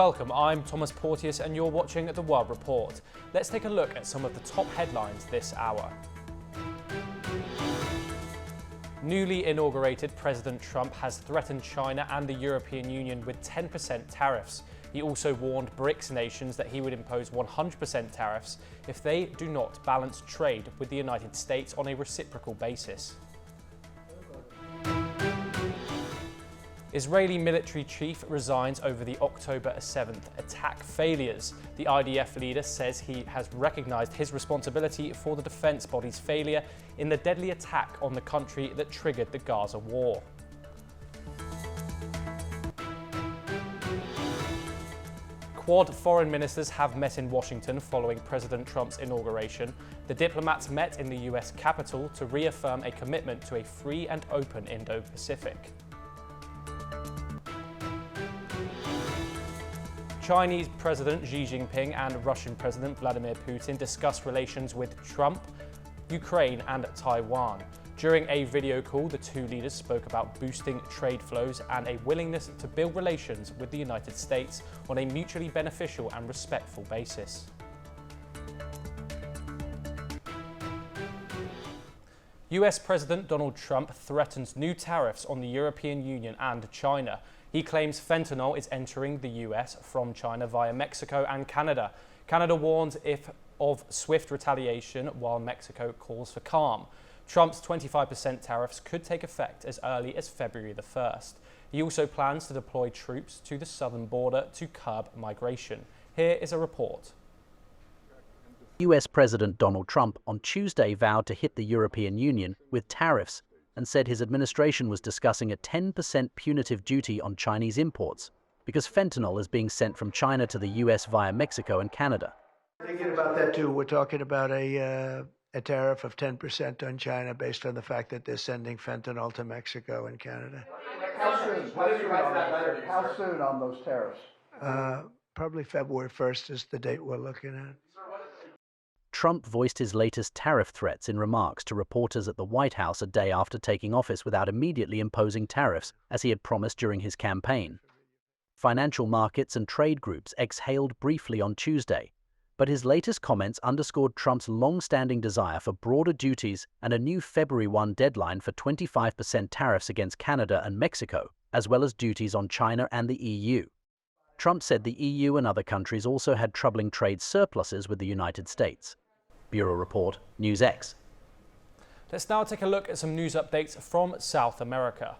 Welcome, I'm Thomas Porteus and you're watching The World Report. Let's take a look at some of the top headlines this hour. Newly inaugurated President Trump has threatened China and the European Union with 10% tariffs. He also warned BRICS nations that he would impose 100% tariffs if they do not balance trade with the United States on a reciprocal basis. Israeli military chief resigns over the October 7th attack failures. The IDF leader says he has recognized his responsibility for the defense body's failure in the deadly attack on the country that triggered the Gaza war. Quad foreign ministers have met in Washington following President Trump's inauguration. The diplomats met in the US Capitol to reaffirm a commitment to a free and open Indo-Pacific. Chinese President Xi Jinping and Russian President Vladimir Putin discussed relations with Trump, Ukraine and Taiwan. During a video call, the two leaders spoke about boosting trade flows and a willingness to build relations with the United States on a mutually beneficial and respectful basis. US President Donald Trump threatens new tariffs on the European Union and China. He claims fentanyl is entering the US from China via Mexico and Canada. Canada warns of swift retaliation while Mexico calls for calm. Trump's 25% tariffs could take effect as early as February the 1st. He also plans to deploy troops to the southern border to curb migration. Here is a report. US President Donald Trump on Tuesday vowed to hit the European Union with tariffs and said his administration was discussing a 10% punitive duty on Chinese imports because fentanyl is being sent from China to the US via Mexico and Canada. Thinking about that too. We're talking about a tariff of 10% on China based on the fact that they're sending fentanyl to Mexico and Canada. How soon on those tariffs? Probably February 1st is the date we're looking at. Trump voiced his latest tariff threats in remarks to reporters at the White House a day after taking office without immediately imposing tariffs, as he had promised during his campaign. Financial markets and trade groups exhaled briefly on Tuesday, but his latest comments underscored Trump's long-standing desire for broader duties and a new February 1 deadline for 25% tariffs against Canada and Mexico, as well as duties on China and the EU. Trump said the EU and other countries also had troubling trade surpluses with the United States. Bureau Report, NewsX. Let's now take a look at some news updates from South America.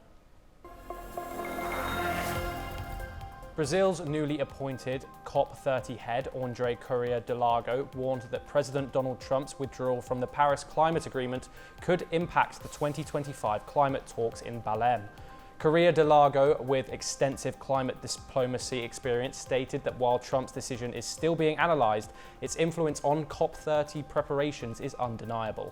Brazil's newly appointed COP30 head, André Correa de Largo, warned that President Donald Trump's withdrawal from the Paris Climate Agreement could impact the 2025 climate talks in Belém. Correa de Largo, with extensive climate diplomacy experience, stated that while Trump's decision is still being analysed, its influence on COP30 preparations is undeniable.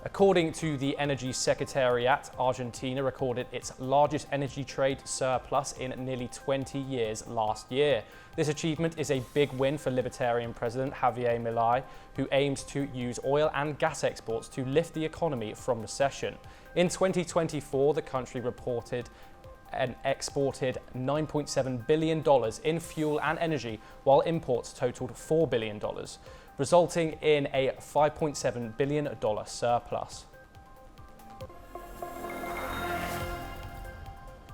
According to the Energy Secretariat, Argentina recorded its largest energy trade surplus in nearly 20 years last year. This achievement is a big win for Libertarian President Javier Milei, who aims to use oil and gas exports to lift the economy from recession. In 2024, the country reported and exported $9.7 billion in fuel and energy, while imports totaled $4 billion. Resulting in a $5.7 billion surplus.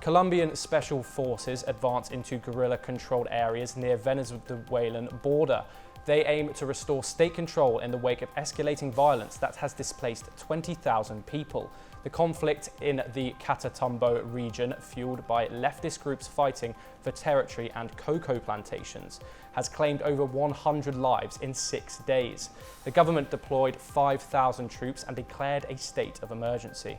Colombian special forces advance into guerrilla-controlled areas near Venezuelan border. They aim to restore state control in the wake of escalating violence that has displaced 20,000 people. The conflict in the Catatumbo region, fueled by leftist groups fighting for territory and cocoa plantations, has claimed over 100 lives in 6 days. The government deployed 5,000 troops and declared a state of emergency.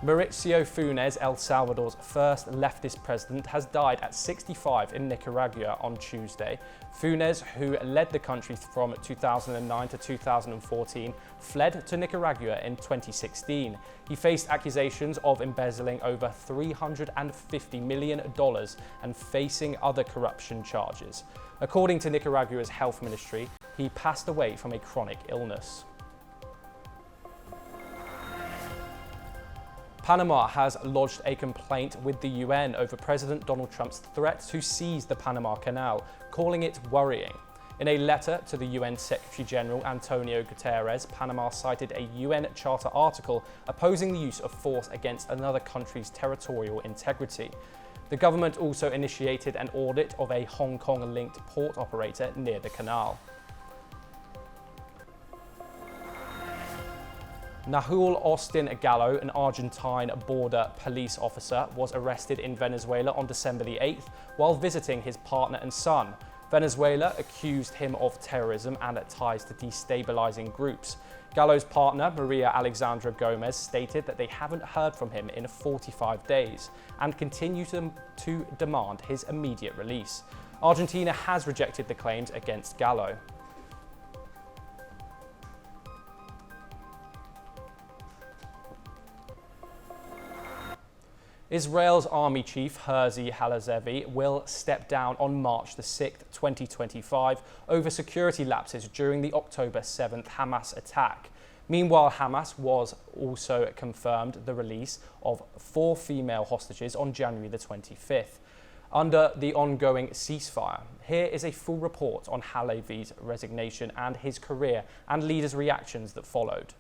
Mauricio Funes, El Salvador's first leftist president, has died at 65 in Nicaragua on Tuesday. Funes, who led the country from 2009 to 2014, fled to Nicaragua in 2016. He faced accusations of embezzling over $350 million and facing other corruption charges. According to Nicaragua's health ministry, he passed away from a chronic illness. Panama has lodged a complaint with the UN over President Donald Trump's threat to seize the Panama Canal, calling it worrying. In a letter to the UN Secretary General Antonio Guterres, Panama cited a UN Charter article opposing the use of force against another country's territorial integrity. The government also initiated an audit of a Hong Kong-linked port operator near the canal. Nahul Austin Gallo, an Argentine border police officer, was arrested in Venezuela on December the 8th while visiting his partner and son. Venezuela accused him of terrorism and ties to destabilizing groups. Gallo's partner, Maria Alexandra Gomez, stated that they haven't heard from him in 45 days and continue to demand his immediate release. Argentina has rejected the claims against Gallo. Israel's army chief, Herzi Halevi, will step down on March the 6th, 2025, over security lapses during the October 7th Hamas attack. Meanwhile, Hamas was also confirmed the release of 4 female hostages on January the 25th, under the ongoing ceasefire. Here is a full report on Halevi's resignation and his career and leaders' reactions that followed.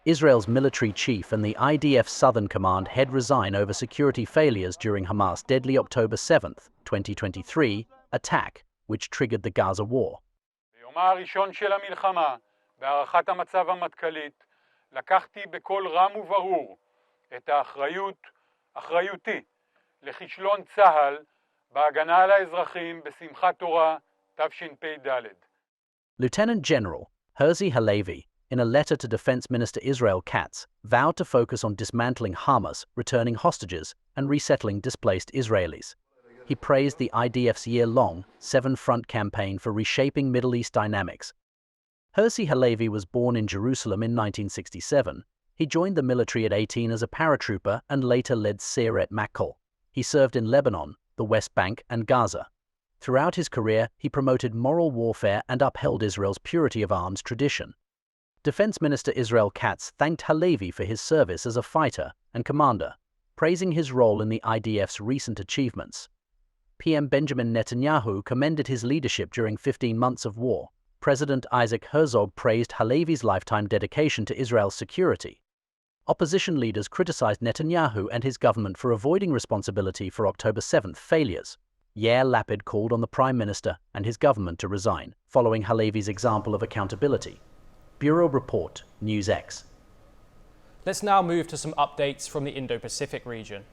Israel's military chief and the IDF Southern Command head resign over security failures during Hamas' deadly October 7, 2023, attack, which triggered the Gaza war. ביומה הראשון של המלחמה, בהערכת המצב המטכ"לית, לקחתי בקול רם וברור את אחריותי לכישלון צה"ל בהגנה על האזרחים בשמחת תורה תשפ"ד. Lieutenant General Herzi Halevi, in a letter to Defense Minister Israel Katz, vowed to focus on dismantling Hamas, returning hostages, and resettling displaced Israelis. He praised the IDF's year-long, 7-front campaign for reshaping Middle East dynamics. Herzi Halevi was born in Jerusalem in 1967. He joined the military at 18 as a paratrooper and later led Sayeret Matkal. He served in Lebanon, the West Bank, and Gaza. Throughout his career, he promoted moral warfare and upheld Israel's purity of arms tradition. Defense Minister Israel Katz thanked Halevi for his service as a fighter and commander, praising his role in the IDF's recent achievements. PM Benjamin Netanyahu commended his leadership during 15 months of war. President Isaac Herzog praised Halevi's lifetime dedication to Israel's security. Opposition leaders criticized Netanyahu and his government for avoiding responsibility for October 7th failures. Yair Lapid called on the Prime Minister and his government to resign, following Halevi's example of accountability. Bureau Report, NewsX. Let's now move to some updates from the Indo-Pacific region.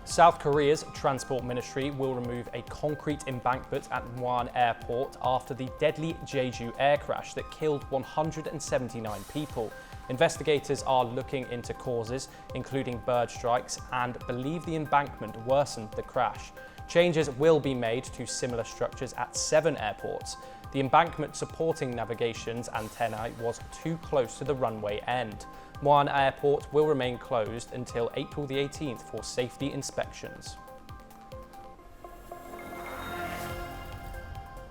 South Korea's Transport Ministry will remove a concrete embankment at Muan Airport after the deadly Jeju air crash that killed 179 people. Investigators are looking into causes, including bird strikes, and believe the embankment worsened the crash. Changes will be made to similar structures at 7 airports. The embankment supporting navigation's antennae was too close to the runway end. Muan Airport will remain closed until April the 18th for safety inspections.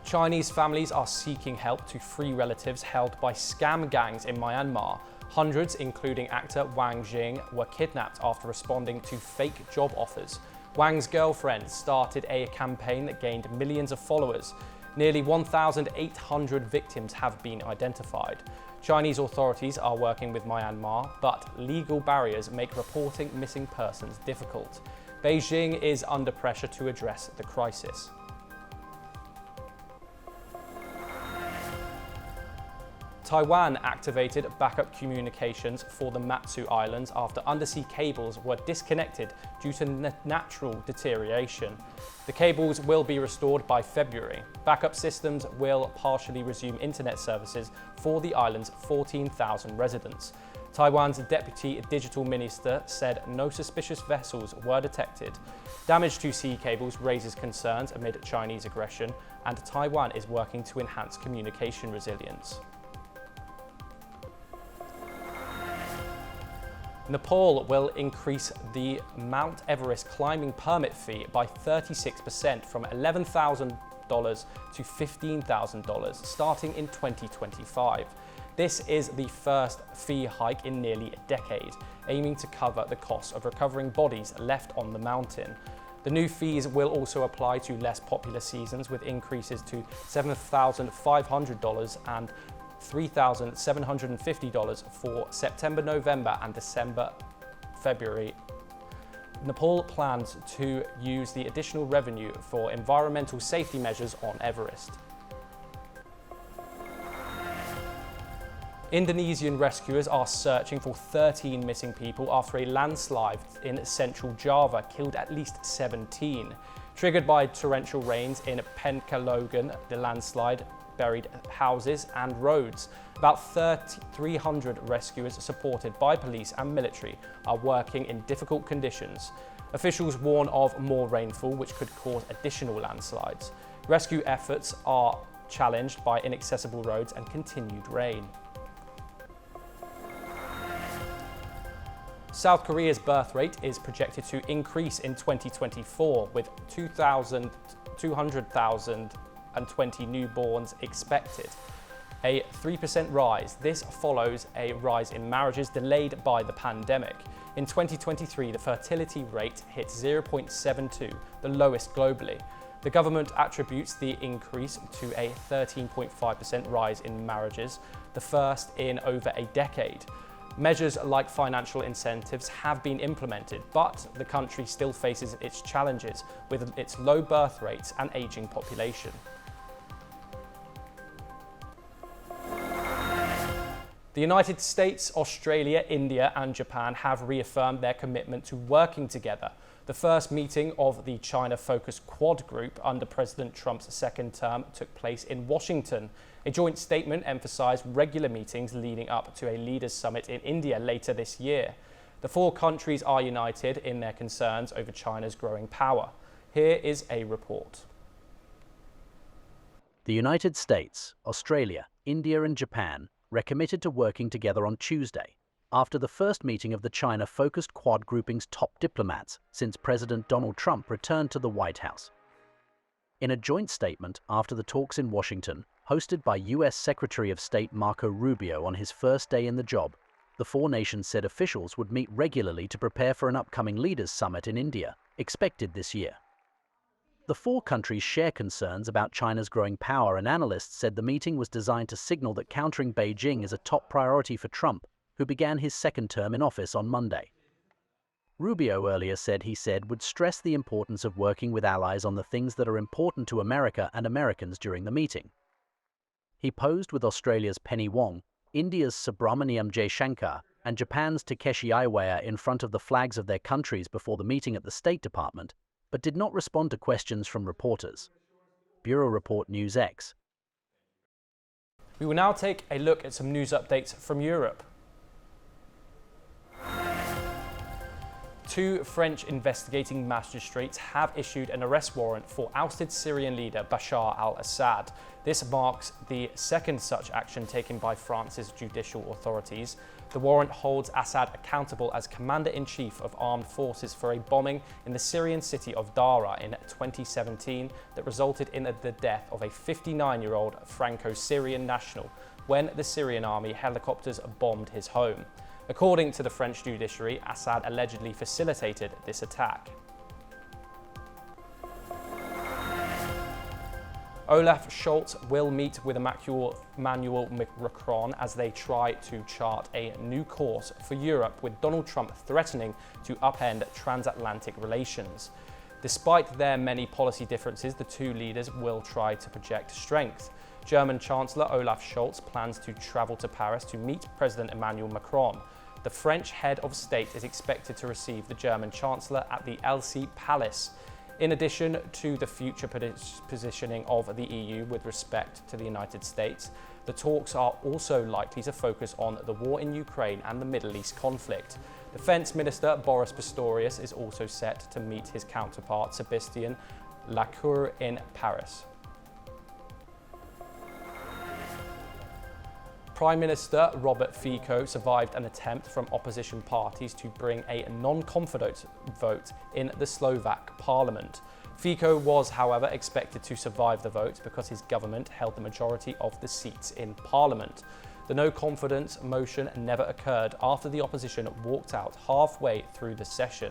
Chinese families are seeking help to free relatives held by scam gangs in Myanmar. Hundreds, including actor Wang Jing, were kidnapped after responding to fake job offers. Wang's girlfriend started a campaign that gained millions of followers. Nearly 1,800 victims have been identified. Chinese authorities are working with Myanmar, but legal barriers make reporting missing persons difficult. Beijing is under pressure to address the crisis. Taiwan activated backup communications for the Matsu Islands after undersea cables were disconnected due to natural deterioration. The cables will be restored by February. Backup systems will partially resume internet services for the island's 14,000 residents. Taiwan's Deputy Digital Minister said no suspicious vessels were detected. Damage to sea cables raises concerns amid Chinese aggression, and Taiwan is working to enhance communication resilience. Nepal will increase the Mount Everest climbing permit fee by 36% from $11,000 to $15,000 starting in 2025. This is the first fee hike in nearly a decade, aiming to cover the cost of recovering bodies left on the mountain. The new fees will also apply to less popular seasons, with increases to $7,500 and $3,750 for September, November, and December, February. Nepal plans to use the additional revenue for environmental safety measures on Everest. Indonesian rescuers are searching for 13 missing people after a landslide in central Java killed at least 17. Triggered by torrential rains in Pekalongan, the landslide buried houses and roads. About 300 rescuers supported by police and military are working in difficult conditions. Officials warn of more rainfall, which could cause additional landslides. Rescue efforts are challenged by inaccessible roads and continued rain. South Korea's birth rate is projected to increase in 2024, with 220,020 newborns expected, a 3% rise. This follows a rise in marriages delayed by the pandemic. In 2023, the fertility rate hit 0.72, the lowest globally. The government attributes the increase to a 13.5% rise in marriages, the first in over a decade. Measures like financial incentives have been implemented, but the country still faces its challenges with its low birth rates and aging population. The United States, Australia, India, and Japan have reaffirmed their commitment to working together. The first meeting of the China-focused Quad group under President Trump's second term took place in Washington. A joint statement emphasized regular meetings leading up to a leaders' summit in India later this year. The four countries are united in their concerns over China's growing power. Here is a report. The United States, Australia, India, and Japan recommitted to working together on Tuesday, after the first meeting of the China-focused Quad grouping's top diplomats since President Donald Trump returned to the White House. In a joint statement after the talks in Washington, hosted by U.S. Secretary of State Marco Rubio on his first day in the job, the four nations said officials would meet regularly to prepare for an upcoming leaders' summit in India, expected this year. The four countries share concerns about China's growing power, and analysts said the meeting was designed to signal that countering Beijing is a top priority for Trump, who began his second term in office on Monday. Rubio earlier said would stress the importance of working with allies on the things that are important to America and Americans during the meeting. He posed with Australia's Penny Wong, India's Subramaniam Jaishankar, and Japan's Takeshi Iwaya in front of the flags of their countries before the meeting at the State Department, but did not respond to questions from reporters. Bureau Report NewsX. We will now take a look at some news updates from Europe. Two French investigating magistrates have issued an arrest warrant for ousted Syrian leader Bashar al-Assad. This marks the second such action taken by France's judicial authorities. The warrant holds Assad accountable as commander-in-chief of armed forces for a bombing in the Syrian city of Daraa in 2017 that resulted in the death of a 59-year-old Franco-Syrian national when the Syrian army helicopters bombed his home. According to the French judiciary, Assad allegedly facilitated this attack. Olaf Scholz will meet with Emmanuel Macron as they try to chart a new course for Europe, with Donald Trump threatening to upend transatlantic relations. Despite their many policy differences, the two leaders will try to project strength. German Chancellor Olaf Scholz plans to travel to Paris to meet President Emmanuel Macron. The French head of state is expected to receive the German Chancellor at the Elysee Palace. In addition to the future positioning of the EU with respect to the United States, the talks are also likely to focus on the war in Ukraine and the Middle East conflict. Defense Minister Boris Pistorius is also set to meet his counterpart Sébastien Lecornu in Paris. Prime Minister Robert Fico survived an attempt from opposition parties to bring a non-confidence vote in the Slovak parliament. Fico was, however, expected to survive the vote because his government held the majority of the seats in parliament. The no confidence motion never occurred after the opposition walked out halfway through the session.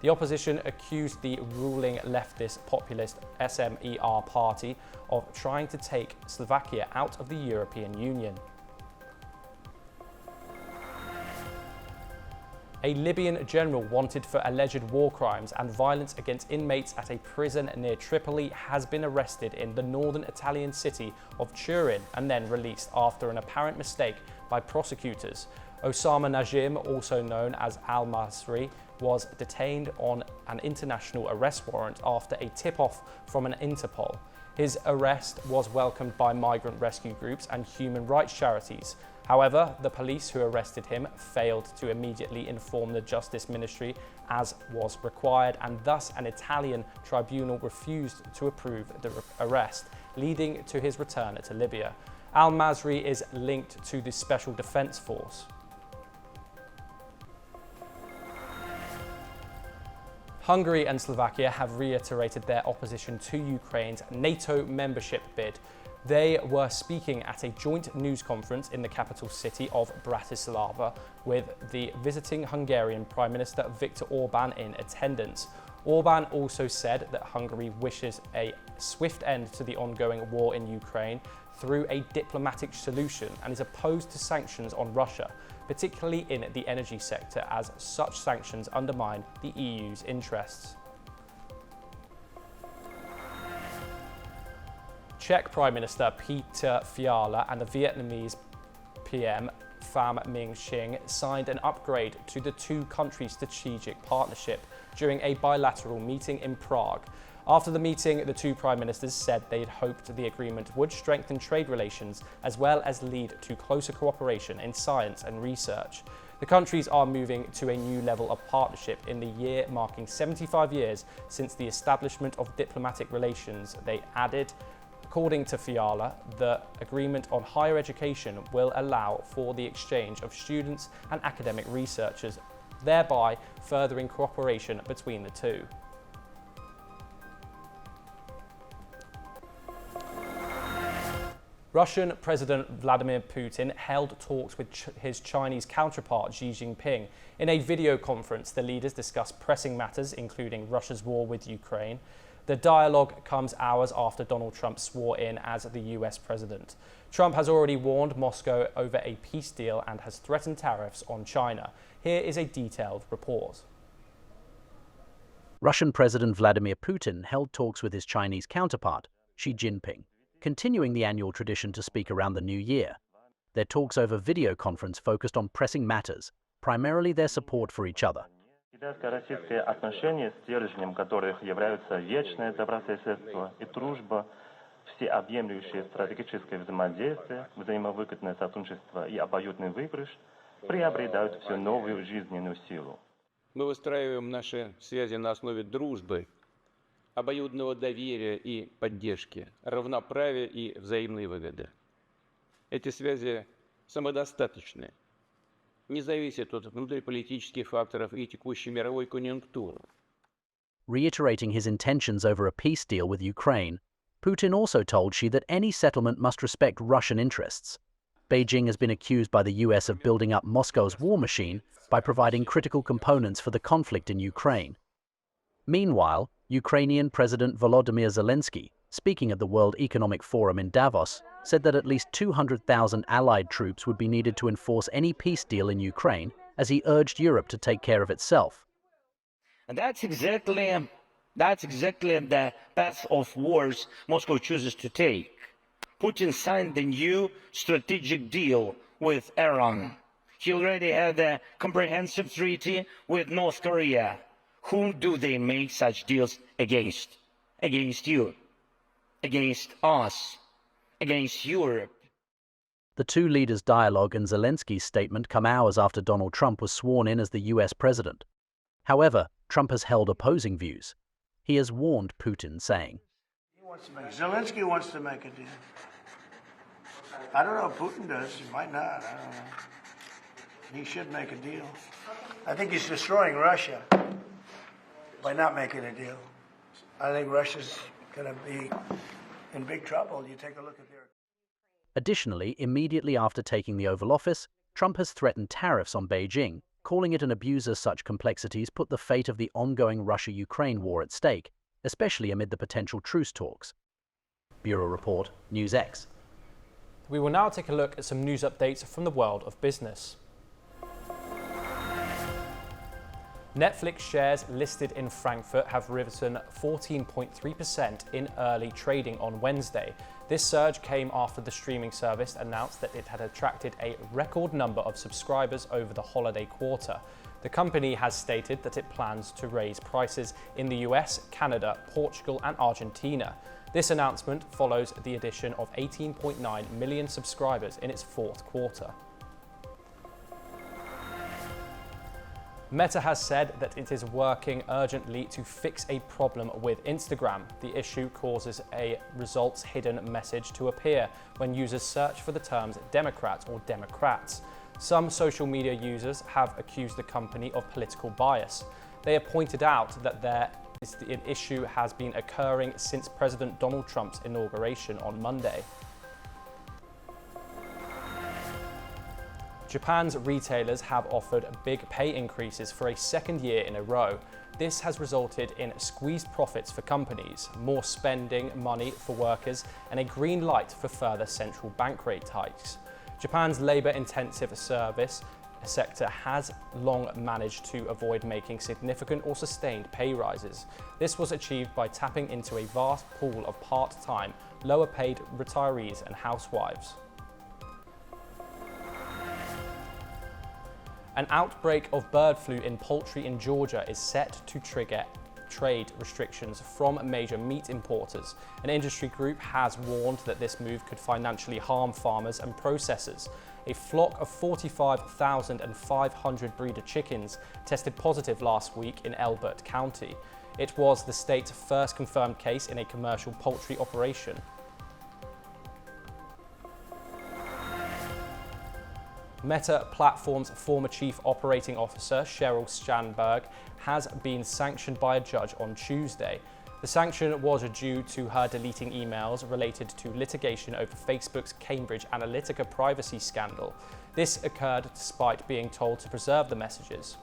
The opposition accused the ruling leftist populist SMER party of trying to take Slovakia out of the European Union. A Libyan general wanted for alleged war crimes and violence against inmates at a prison near Tripoli has been arrested in the northern Italian city of Turin and then released after an apparent mistake by prosecutors. Osama Najim, also known as Al-Masri, was detained on an international arrest warrant after a tip-off from an Interpol. His arrest was welcomed by migrant rescue groups and human rights charities. However, the police who arrested him failed to immediately inform the Justice Ministry as was required, and thus an Italian tribunal refused to approve the arrest, leading to his return to Libya. Al-Masri is linked to the Special Defense Force. Hungary and Slovakia have reiterated their opposition to Ukraine's NATO membership bid. They were speaking at a joint news conference in the capital city of Bratislava with the visiting Hungarian Prime Minister Viktor Orban in attendance. Orban also said that Hungary wishes a swift end to the ongoing war in Ukraine through a diplomatic solution and is opposed to sanctions on Russia, particularly in the energy sector, as such sanctions undermine the EU's interests. Czech Prime Minister Peter Fiala and the Vietnamese PM Pham Minh Chinh signed an upgrade to the two countries' strategic partnership during a bilateral meeting in Prague. After the meeting, the two prime ministers said they had hoped the agreement would strengthen trade relations as well as lead to closer cooperation in science and research. The countries are moving to a new level of partnership in the year marking 75 years since the establishment of diplomatic relations. They added, according to Fiala, the agreement on higher education will allow for the exchange of students and academic researchers, thereby furthering cooperation between the two. Russian President Vladimir Putin held talks with his Chinese counterpart Xi Jinping. In a video conference, the leaders discussed pressing matters, including Russia's war with Ukraine. The dialogue comes hours after Donald Trump swore in as the US president. Trump has already warned Moscow over a peace deal and has threatened tariffs on China. Here is a detailed report. Russian President Vladimir Putin held talks with his Chinese counterpart, Xi Jinping, continuing the annual tradition to speak around the new year. Their talks over video conference focused on pressing matters, primarily their support for each other. Китайско-российские отношения, стержнем которых являются вечное добрососедство и дружба, всеобъемлющее стратегическое взаимодействие, взаимовыгодное сотрудничество и обоюдный выигрыш, приобретают все новую жизненную силу. Мы выстраиваем наши связи на основе дружбы, обоюдного доверия и поддержки, равноправия и взаимной выгоды. Эти связи самодостаточны, не зависят от внутриполитических факторов и текущей мировой конъюнктуры. Reiterating his intentions over a peace deal with Ukraine, Putin also told Xi that any settlement must respect Russian interests. Beijing has been accused by the US of building up Moscow's war machine by providing critical components for the conflict in Ukraine. Meanwhile, Ukrainian President Volodymyr Zelensky, speaking at the World Economic Forum in Davos, said that at least 200,000 allied troops would be needed to enforce any peace deal in Ukraine, as he urged Europe to take care of itself. And that's exactly the path of wars Moscow chooses to take. Putin signed the new strategic deal with Iran. He already had a comprehensive treaty with North Korea. Whom do they make such deals against? Against you, against us, against Europe. The two leaders' dialogue and Zelensky's statement come hours after Donald Trump was sworn in as the US president. However, Trump has held opposing views. He has warned Putin, saying, Zelensky wants to make a deal. I don't know if Putin does. He might not. I don't know. He should make a deal. I think he's destroying Russia by not making a deal. I think Russia's going to be in big trouble. You take a look at their... Additionally, immediately after taking the Oval Office, Trump has threatened tariffs on Beijing, calling it an abuse as such complexities put the fate of the ongoing Russia-Ukraine war at stake, especially amid the potential truce talks. Bureau Report, NewsX. We will now take a look at some news updates from the world of business. Netflix shares listed in Frankfurt have risen 14.3% in early trading on Wednesday. This surge came after the streaming service announced that it had attracted a record number of subscribers over the holiday quarter. The company has stated that it plans to raise prices in the US, Canada, Portugal, and Argentina. This announcement follows the addition of 18.9 million subscribers in its fourth quarter. Meta has said that it is working urgently to fix a problem with Instagram. The issue causes a results hidden message to appear when users search for the terms Democrat or Democrats. Some social media users have accused the company of political bias. They have pointed out that an issue has been occurring since President Donald Trump's inauguration on Monday. Japan's retailers have offered big pay increases for a second year in a row. This has resulted in squeezed profits for companies, more spending money for workers, and a green light for further central bank rate hikes. Japan's labor-intensive service sector has long managed to avoid making significant or sustained pay rises. This was achieved by tapping into a vast pool of part-time, lower-paid retirees and housewives. An outbreak of bird flu in poultry in Georgia is set to trigger trade restrictions from major meat importers. An industry group has warned that this move could financially harm farmers and processors. A flock of 45,500 breeder chickens tested positive last week in Elbert County. It was the state's first confirmed case in a commercial poultry operation. Meta Platform's former chief operating officer, Sheryl Sandberg, has been sanctioned by a judge on Tuesday. The sanction was due to her deleting emails related to litigation over Facebook's Cambridge Analytica privacy scandal. This occurred despite being told to preserve the messages.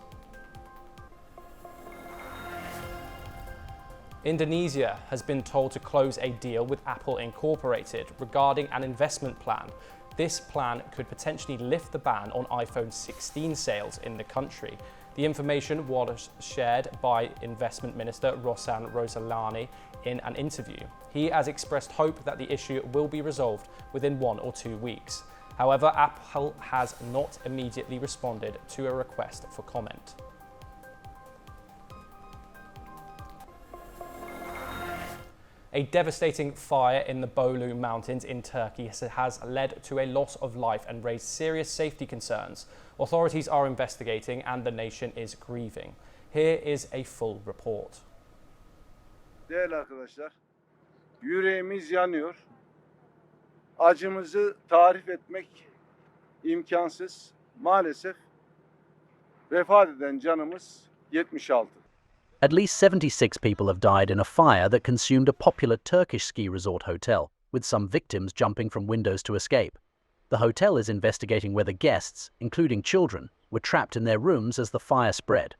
Indonesia has been told to close a deal with Apple Incorporated regarding an investment plan. This plan could potentially lift the ban on iPhone 16 sales in the country. The information was shared by Investment Minister Rosan Rosalani in an interview. He has expressed hope that the issue will be resolved within 1 or 2 weeks. However, Apple has not immediately responded to a request for comment. A devastating fire in the Bolu Mountains in Turkey has led to a loss of life and raised serious safety concerns. Authorities are investigating and the nation is grieving. Here is a full report. Değerli arkadaşlar, yüreğimiz yanıyor. Acımızı tarif etmek imkansız. Maalesef vefat eden canımız 76. At least 76 people have died in a fire that consumed a popular Turkish ski resort hotel, with some victims jumping from windows to escape. The hotel is investigating whether guests, including children, were trapped in their rooms as the fire spread.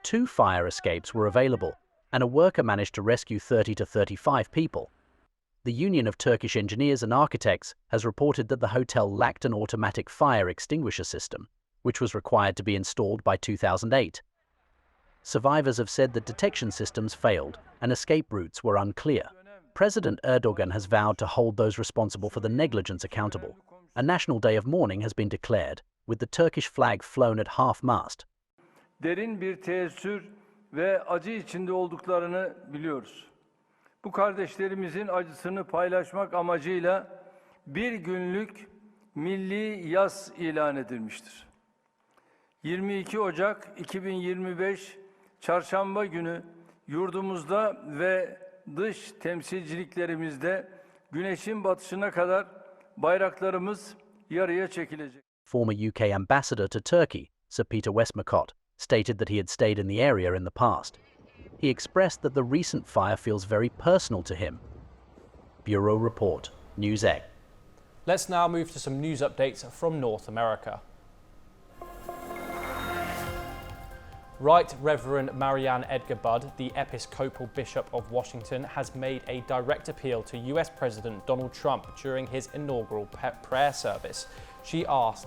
2 fire escapes were available, and a worker managed to rescue 30 to 35 people. The Union of Turkish Engineers and Architects has reported that the hotel lacked an automatic fire extinguisher system, which was required to be installed by 2008. Survivors have said that detection systems failed and escape routes were unclear. President Erdogan has vowed to hold those responsible for the negligence accountable. A national day of mourning has been declared, with the Turkish flag flown at half-mast. Derin bir teessür ve acı içinde olduklarını biliyoruz. Bu kardeşlerimizin acısını paylaşmak amacıyla bir günlük milli yas ilan edilmiştir. 22 Ocak 2025 Çarşamba günü yurdumuzda ve dış temsilciliklerimizde güneşin batışına kadar bayraklarımız yarıya çekilecek. Former UK ambassador to Turkey, Sir Peter Westmacott, stated that he had stayed in the area in the past. He expressed that the recent fire feels very personal to him. Bureau Report, NewsX. Let's now move to some news updates from North America. Right Reverend Marianne Edgar Budd, the Episcopal Bishop of Washington, has made a direct appeal to US President Donald Trump during his inaugural prayer service. She has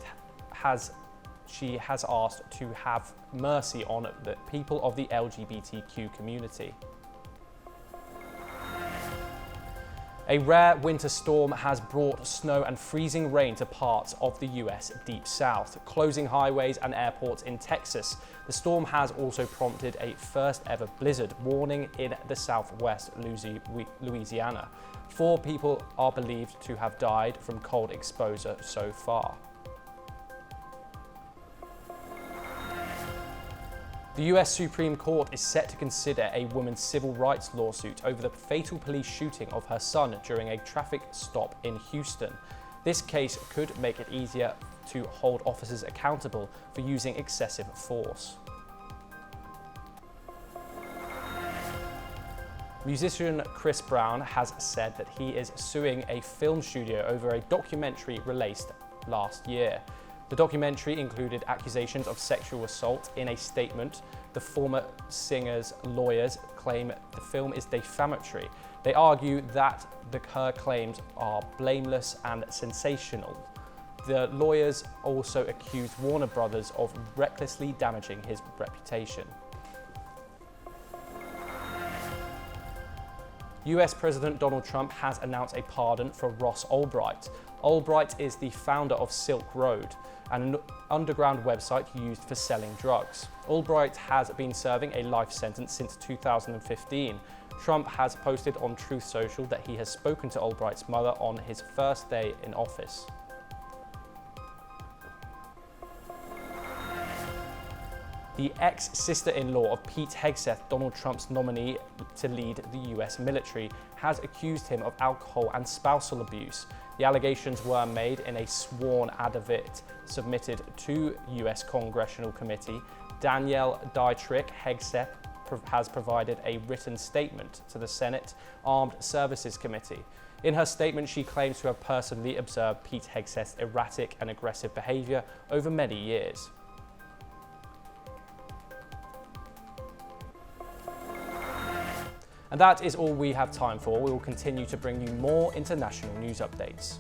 asked to have mercy on the people of the LGBTQ community. A rare winter storm has brought snow and freezing rain to parts of the US deep south, closing highways and airports in Texas. The storm has also prompted a first ever blizzard warning in the southwest Louisiana. 4 people are believed to have died from cold exposure so far. The US Supreme Court is set to consider a woman's civil rights lawsuit over the fatal police shooting of her son during a traffic stop in Houston. This case could make it easier to hold officers accountable for using excessive force. Musician Chris Brown has said that he is suing a film studio over a documentary released last year. The documentary included accusations of sexual assault. In a statement, the former singer's lawyers claim the film is defamatory. They argue that her claims are blameless and sensational. The lawyers also accused Warner Brothers of recklessly damaging his reputation. US President Donald Trump has announced a pardon for Ross Ulbright. Ulbright is the founder of Silk Road, an underground website used for selling drugs. Ulbright has been serving a life sentence since 2015. Trump has posted on Truth Social that he has spoken to Ulbright's mother on his first day in office. The ex-sister-in-law of Pete Hegseth, Donald Trump's nominee to lead the US military, has accused him of alcohol and spousal abuse. The allegations were made in a sworn affidavit submitted to US Congressional Committee. Danielle Dietrich Hegseth has provided a written statement to the Senate Armed Services Committee. In her statement, she claims to have personally observed Pete Hegseth's erratic and aggressive behavior over many years. And that is all we have time for. We will continue to bring you more international news updates.